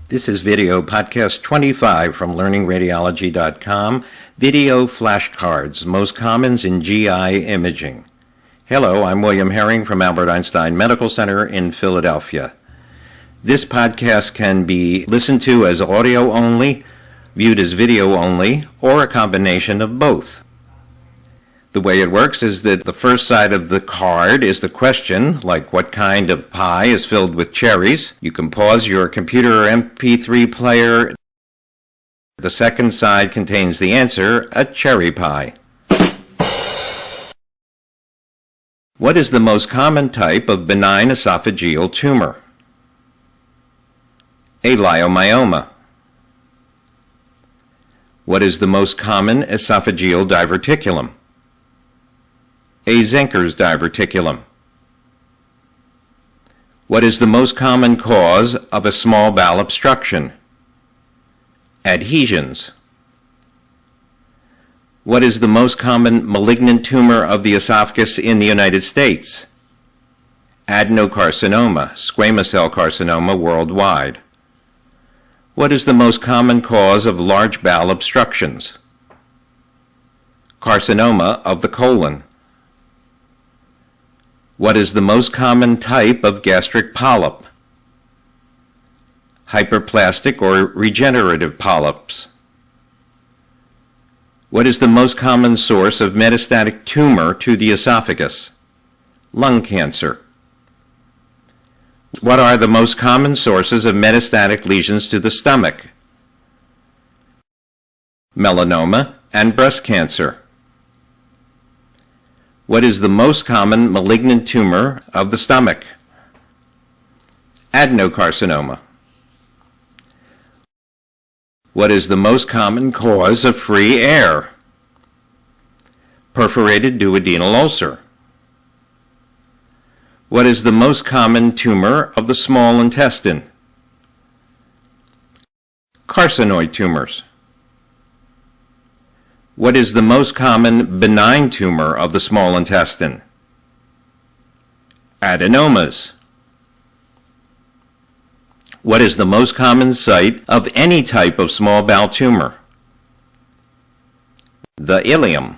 This is video podcast 25 from LearningRadiology.com, video flashcards, most commons in GI imaging. Hello, I'm William Herring from Albert Einstein Medical Center in Philadelphia. This podcast can be listened to as audio only, viewed as video only, or a combination of both. The way it works is that the first side of the card is the question, like what kind of pie is filled with cherries. You can pause your computer or MP3 player. The second side contains the answer, a cherry pie. What is the most common type of benign esophageal tumor? A leiomyoma. What is the most common esophageal diverticulum? A Zenker's diverticulum. What is the most common cause of a small bowel obstruction? Adhesions. What is the most common malignant tumor of the esophagus in the United States? Adenocarcinoma, squamous cell carcinoma worldwide. What is the most common cause of large bowel obstructions? Carcinoma of the colon. What is the most common type of gastric polyp? Hyperplastic or regenerative polyps. What is the most common source of metastatic tumor to the esophagus? Lung cancer. What are the most common sources of metastatic lesions to the stomach? Melanoma and breast cancer. What is the most common malignant tumor of the stomach? Adenocarcinoma. What is the most common cause of free air? Perforated duodenal ulcer. What is the most common tumor of the small intestine? Carcinoid tumors. What is the most common benign tumor of the small intestine? Adenomas. What is the most common site of any type of small bowel tumor? The ileum.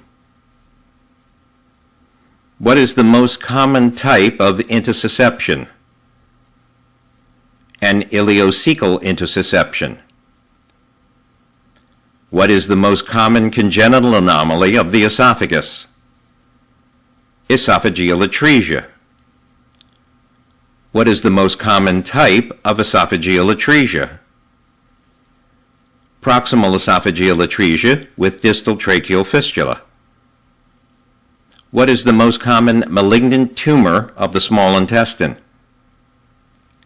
What is the most common type of intussusception? An ileocecal intussusception. What is the most common congenital anomaly of the esophagus? Esophageal atresia. What is the most common type of esophageal atresia? Proximal esophageal atresia with distal tracheal fistula. What is the most common malignant tumor of the small intestine?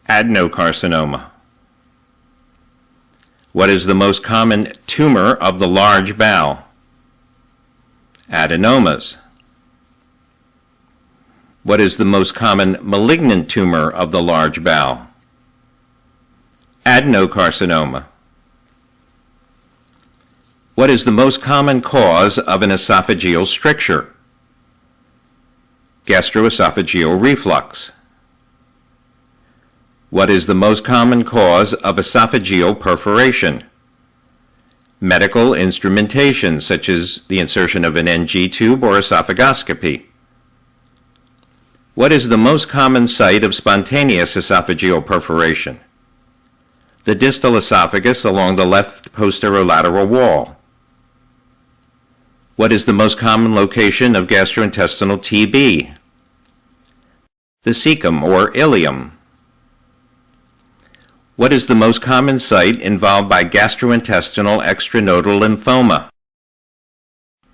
Adenocarcinoma. What is the most common tumor of the large bowel? Adenomas. What is the most common malignant tumor of the large bowel? Adenocarcinoma. What is the most common cause of an esophageal stricture? Gastroesophageal reflux. What is the most common cause of esophageal perforation? Medical instrumentation, such as the insertion of an NG tube or esophagoscopy. What is the most common site of spontaneous esophageal perforation? The distal esophagus along the left posterolateral wall. What is the most common location of gastrointestinal TB? The cecum or ileum. What is the most common site involved by gastrointestinal extranodal lymphoma?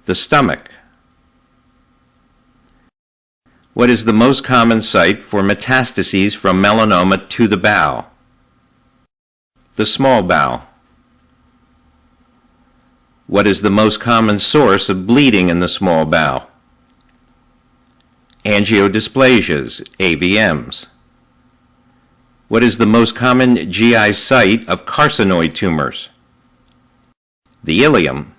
The stomach. What is the most common site for metastases from melanoma to the bowel? The small bowel. What is the most common source of bleeding in the small bowel? Angiodysplasias, AVMs. What is the most common GI site of carcinoid tumors? The ileum.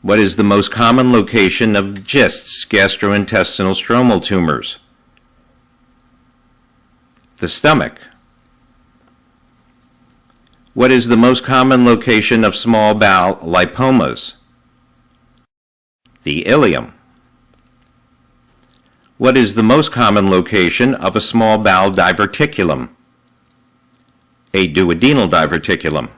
What is the most common location of GISTs, gastrointestinal stromal tumors? The stomach. What is the most common location of small bowel lipomas? The ileum. What is the most common location of a small bowel diverticulum? A duodenal diverticulum.